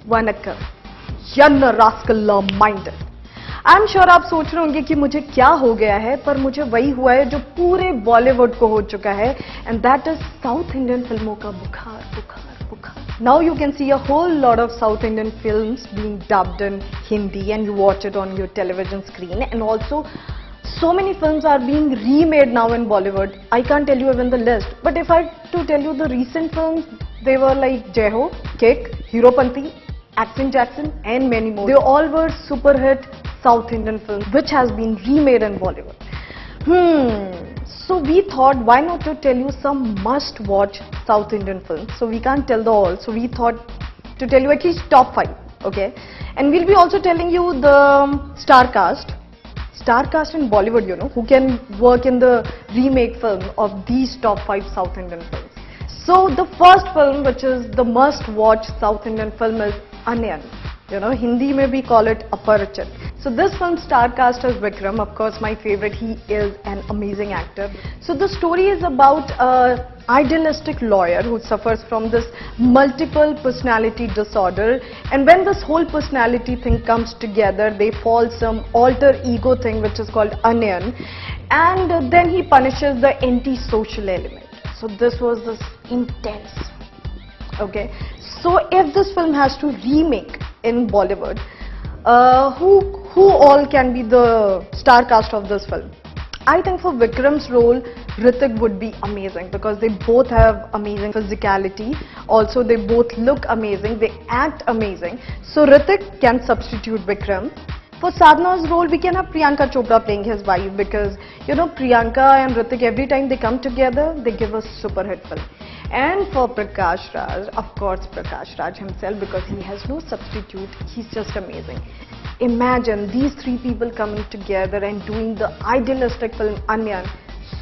वनक्कम, यन rascal mind. I am sure आप सोच रहे होंगे कि मुझे क्या हो गया है, पर मुझे वही हुआ है जो पूरे बॉलीवुड को हो चुका है, and that is south Indian फिल्मों का बुखार बुखार बुखार। Now you can see a whole lot of south Indian films being dubbed in Hindi and you watch it on your television screen, and also so many films are being remade now in Bollywood. I can't tell you even the list, but if I to tell you the recent films, they were like Jai Ho, Kick, Heropanti, Action Jackson, and many more. They all were super hit South Indian films which has been remade in Bollywood. So we thought, why not to tell you some must watch South Indian films? So we can't tell the all, so we thought to tell you at least top 5, okay? And we'll be also telling you the star cast in Bollywood, you know, who can work in the remake film of these top 5 South Indian films. So the first film, which is the must watch South Indian film, is Onion. You know, Hindi mein we call it Aparachit. So this film star cast is Vikram, of course my favorite. He is an amazing actor. So the story is about a idealistic lawyer who suffers from this multiple personality disorder, and when this whole personality thing comes together, they fall some alter ego thing which is called Onion, and then he punishes the anti-social element. So this was this intense. Okay, so if this film has to remake in Bollywood, who all can be the star cast of this film? I think for Vikram's role, Hrithik would be amazing because they both have amazing physicality. Also, they both look amazing. They act amazing. So Hrithik can substitute Vikram. For Sadhna's role, we can have Priyanka Chopra playing his wife because, you know, Priyanka and Hrithik, every time they come together, they give a super hit film. And for Prakash Raj, of course Prakash Raj himself, because he has no substitute. He's just amazing. Imagine these three people coming together and doing the idealistic film Onion.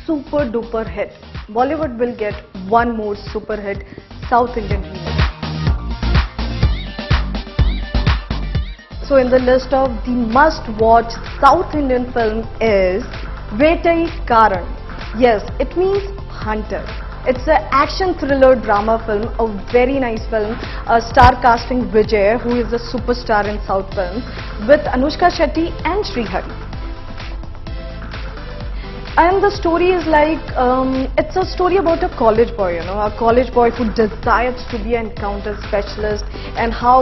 Super duper hit. Bollywood will get one more super hit South Indian remake. So in the list of the must watch South Indian film is Vetai Karan. Yes, it means hunter. It's an action thriller drama film, a very nice film, star casting Vijay, who is a superstar in South films, with Anushka Shetty and Srihari. And the story is like, it's a story about a college boy, you know, a college boy who desires to be an encounter specialist, and how,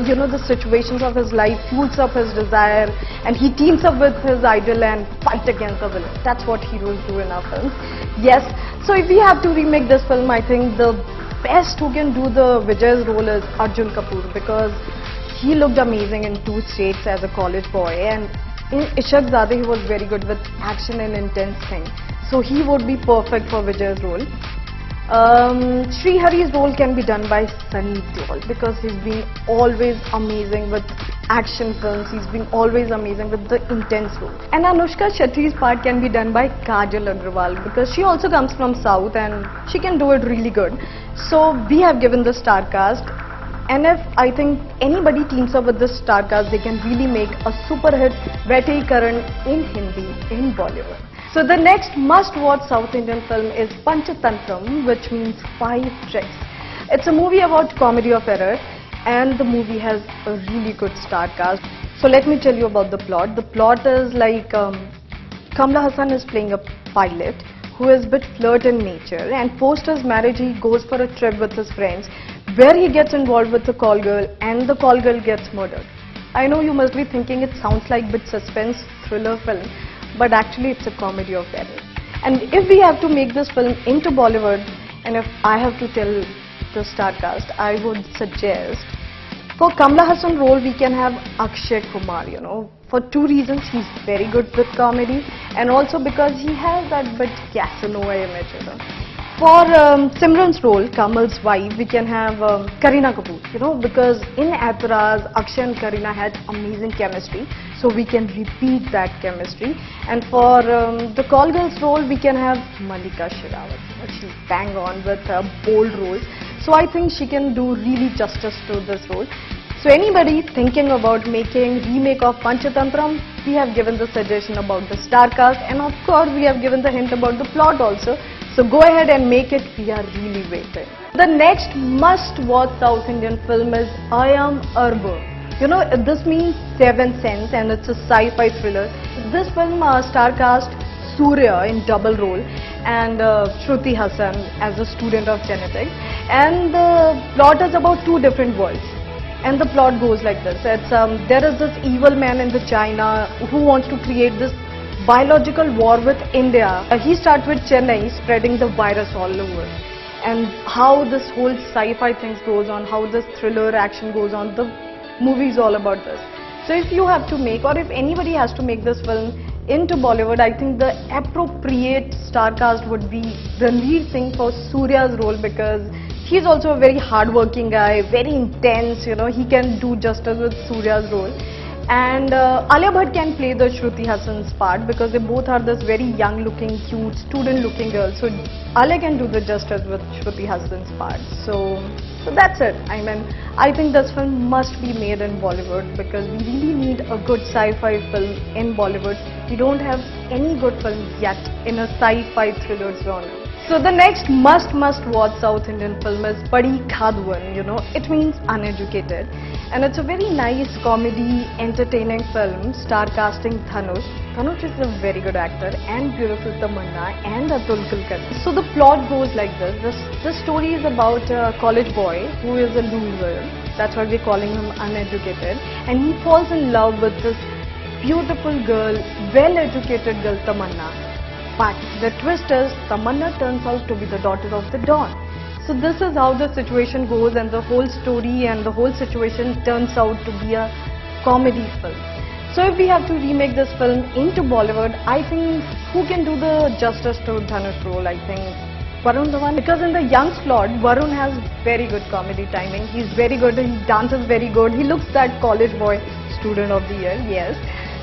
you know, the situations of his life fuels up his desire, and he teams up with his idol and fight against the villain. That's what heroes do in our films. Yes, so if we have to remake this film, I think the best who can do the Vijay's role is Arjun Kapoor, because he looked amazing in Two States as a college boy, and in Ishaq Zadeh he was very good with action and intense thing. So he would be perfect for Vijay's role. Srihari's role can be done by Sunny Deol because he's been always amazing with action films. He's been always amazing with the intense role. And Anushka Shetty's part can be done by Kajal Agrawal because she also comes from South and she can do it really good. So we have given the star cast. And if I think anybody teams up with this star cast, they can really make a super hit Vetai Karan in Hindi, in Bollywood. So the next must-watch South Indian film is Panchatantram, which means 5 Tricks. It's a movie about comedy of error, and the movie has a really good star cast. So let me tell you about the plot. The plot is like Kamla Hassan is playing a pilot who is a bit flirt in nature, and post his marriage he goes for a trip with his friends where he gets involved with the call girl, and the call girl gets murdered. I know you must be thinking it sounds like a bit suspense thriller film, but actually it's a comedy of error. And if we have to make this film into Bollywood, and if I have to tell the star cast, I would suggest for Kamla Hassan role we can have Akshay Kumar, you know, for 2 reasons. He's very good with comedy, and also because he has that bit Casanova image, you know. For Simran's role, Kamal's wife, we can have Kareena Kapoor, you know, because in Aitaraz, Akshay and Kareena had amazing chemistry, so we can repeat that chemistry. And for the call girl's role, we can have Malika Sherawat. She's bang on with bold roles, so I think she can do really justice to this role. So anybody thinking about making remake of Panchatantram, we have given the suggestion about the star cast, and of course we have given the hint about the plot also. So go ahead and make it. We are really waiting. The next must-watch South Indian film is I Am Arbo. You know, this means Seventh Sense, and it's a sci-fi thriller. This film star cast Surya in double role and Shruti Hassan as a student of genetics. And the plot is about two different worlds. And the plot goes like this. There is this evil man in the China who wants to create this biological war with India. He starts with Chennai, spreading the virus all over. And how this whole sci-fi thing goes on, how this thriller action goes on, the movie is all about this. So if you have to make, or if anybody has to make this film into Bollywood, I think the appropriate star cast would be Ranveer Singh for Surya's role, because he's also a very hardworking guy, very intense, you know, he can do justice with Surya's role. And Alia Bhatt can play the Shruti Hassan's part, because they both are this very young looking, cute, student looking girl. So Alia can do the justice with Shruti Hassan's part. So that's it. I mean, I think this film must be made in Bollywood, because we really need a good sci-fi film in Bollywood. We don't have any good films yet in a sci-fi thriller genre. So the next must-watch South Indian film is Padi Khadwan. You know, it means uneducated, and it's a very nice comedy, entertaining film, star casting Dhanush. Dhanush is a very good actor, and beautiful Tamanna and Atul Kulkarni. So the plot goes like this. This story is about a college boy who is a loser. That's why we're calling him uneducated, and he falls in love with this beautiful girl, well-educated girl Tamanna. But the twist is, Tamanna turns out to be the daughter of the Don. So this is how the situation goes, and the whole story and the whole situation turns out to be a comedy film. So if we have to remake this film into Bollywood, I think who can do the justice to Dhanush role? I think Varun Dhawan, because in the young slot, Varun has very good comedy timing. He's very good, he dances very good, he looks that college boy, student of the year, yes.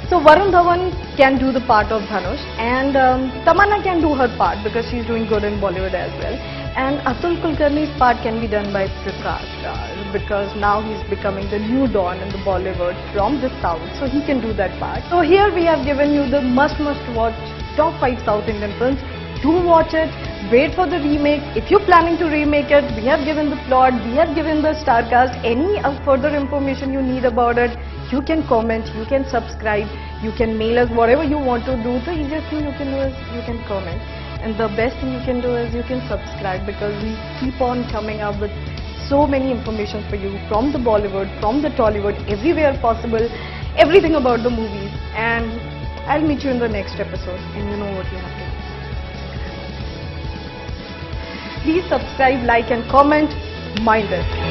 So Varun Dhawan can do the part of Dhanush, and Tamanna can do her part because she's doing good in Bollywood as well. And Atul Kulkarni's part can be done by Prakash Raj, because now he's becoming the new Don in the Bollywood from the South, so he can do that part. So here we have given you the must-watch top 5 South Indian films. Do watch it, wait for the remake. If you're planning to remake it, we have given the plot, we have given the star cast. Any further information you need about it, you can comment, you can subscribe, you can mail us, whatever you want to do. The easiest thing you can do is you can comment. And the best thing you can do is you can subscribe, because we keep on coming up with so many information for you from the Bollywood, from the Tollywood, everywhere possible, everything about the movies. And I'll meet you in the next episode, and you know what you have to do. Please subscribe, like and comment. Mind it.